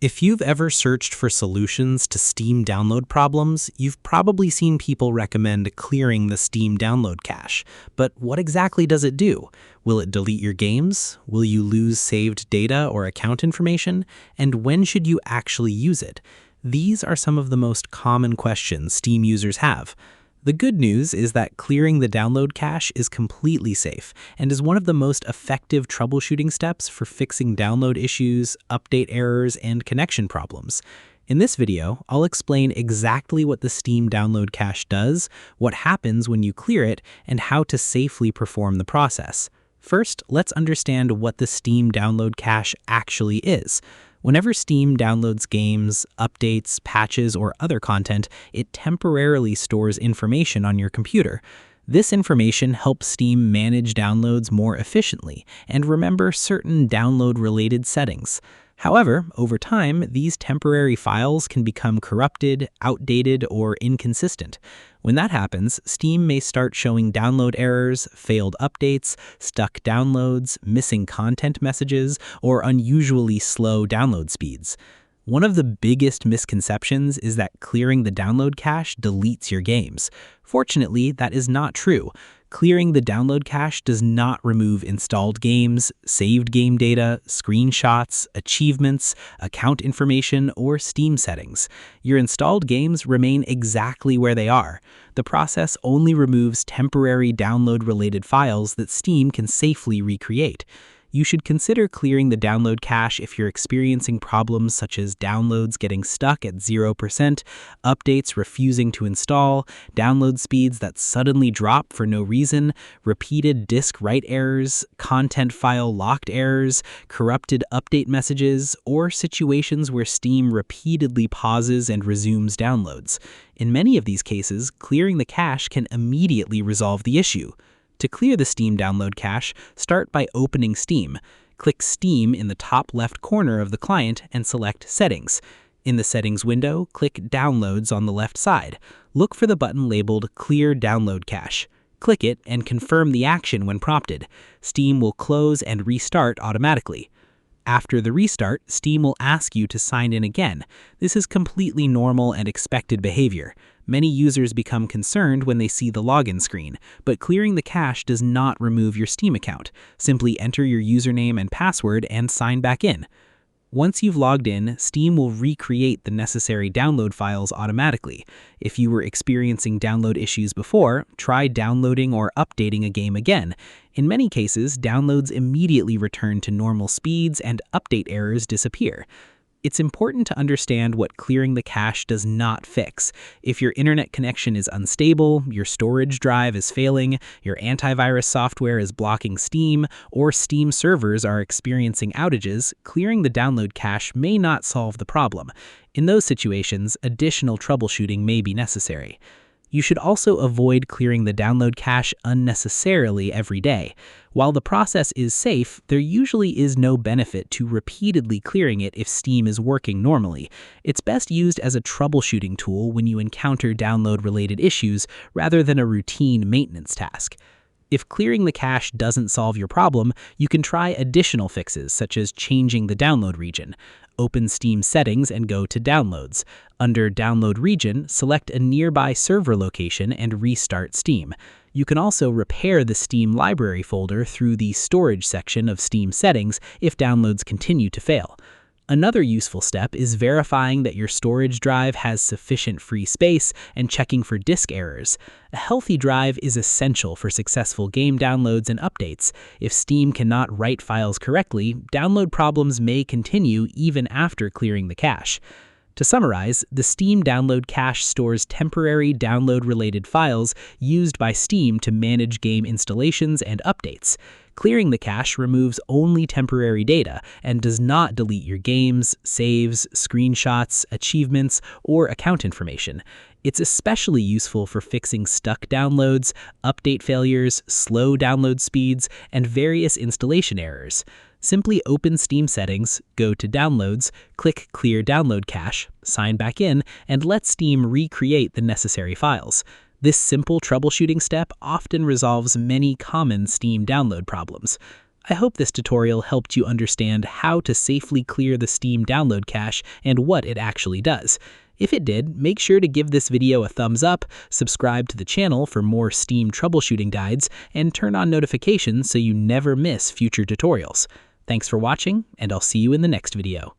If you've ever searched for solutions to Steam download problems, you've probably seen people recommend clearing the Steam download cache. But what exactly does it do? Will it delete your games? Will you lose saved data or account information? And when should you actually use it? These are some of the most common questions Steam users have. The good news is that clearing the download cache is completely safe and is one of the most effective troubleshooting steps for fixing download issues, update errors, and connection problems. In this video, I'll explain exactly what the Steam download cache does, what happens when you clear it, and how to safely perform the process. First, let's understand what the Steam download cache actually is. Whenever Steam downloads games, updates, patches, or other content, it temporarily stores information on your computer. This information helps Steam manage downloads more efficiently and remember certain download-related settings. However, over time, these temporary files can become corrupted, outdated, or inconsistent. When that happens, Steam may start showing download errors, failed updates, stuck downloads, missing content messages, or unusually slow download speeds. One of the biggest misconceptions is that clearing the download cache deletes your games. Fortunately, that is not true. Clearing the download cache does not remove installed games, saved game data, screenshots, achievements, account information, or Steam settings. Your installed games remain exactly where they are. The process only removes temporary download-related files that Steam can safely recreate. You should consider clearing the download cache if you're experiencing problems such as downloads getting stuck at 0%, updates refusing to install, download speeds that suddenly drop for no reason, repeated disk write errors, content file locked errors, corrupted update messages, or situations where Steam repeatedly pauses and resumes downloads. In many of these cases, clearing the cache can immediately resolve the issue. To clear the Steam download cache, start by opening Steam. Click Steam in the top left corner of the client and select Settings. In the Settings window, click Downloads on the left side. Look for the button labeled Clear Download Cache. Click it and confirm the action when prompted. Steam will close and restart automatically. After the restart, Steam will ask you to sign in again. This is completely normal and expected behavior. Many users become concerned when they see the login screen, but clearing the cache does not remove your Steam account. Simply enter your username and password and sign back in. Once you've logged in, Steam will recreate the necessary download files automatically. If you were experiencing download issues before, try downloading or updating a game again. In many cases, downloads immediately return to normal speeds and update errors disappear. It's important to understand what clearing the cache does not fix. If your internet connection is unstable, your storage drive is failing, your antivirus software is blocking Steam, or Steam servers are experiencing outages, clearing the download cache may not solve the problem. In those situations, additional troubleshooting may be necessary. You should also avoid clearing the download cache unnecessarily every day. While the process is safe, there usually is no benefit to repeatedly clearing it if Steam is working normally. It's best used as a troubleshooting tool when you encounter download-related issues rather than a routine maintenance task. If clearing the cache doesn't solve your problem, you can try additional fixes such as changing the download region. Open Steam Settings and go to Downloads. Under Download Region, select a nearby server location and restart Steam. You can also repair the Steam library folder through the Storage section of Steam Settings if downloads continue to fail. Another useful step is verifying that your storage drive has sufficient free space and checking for disk errors. A healthy drive is essential for successful game downloads and updates. If Steam cannot write files correctly, download problems may continue even after clearing the cache. To summarize, the Steam download cache stores temporary download-related files used by Steam to manage game installations and updates. Clearing the cache removes only temporary data and does not delete your games, saves, screenshots, achievements, or account information. It's especially useful for fixing stuck downloads, update failures, slow download speeds, and various installation errors. Simply open Steam Settings, go to Downloads, click Clear Download Cache, sign back in, and let Steam recreate the necessary files. This simple troubleshooting step often resolves many common Steam download problems. I hope this tutorial helped you understand how to safely clear the Steam download cache and what it actually does. If it did, make sure to give this video a thumbs up, subscribe to the channel for more Steam troubleshooting guides, and turn on notifications so you never miss future tutorials. Thanks for watching, and I'll see you in the next video.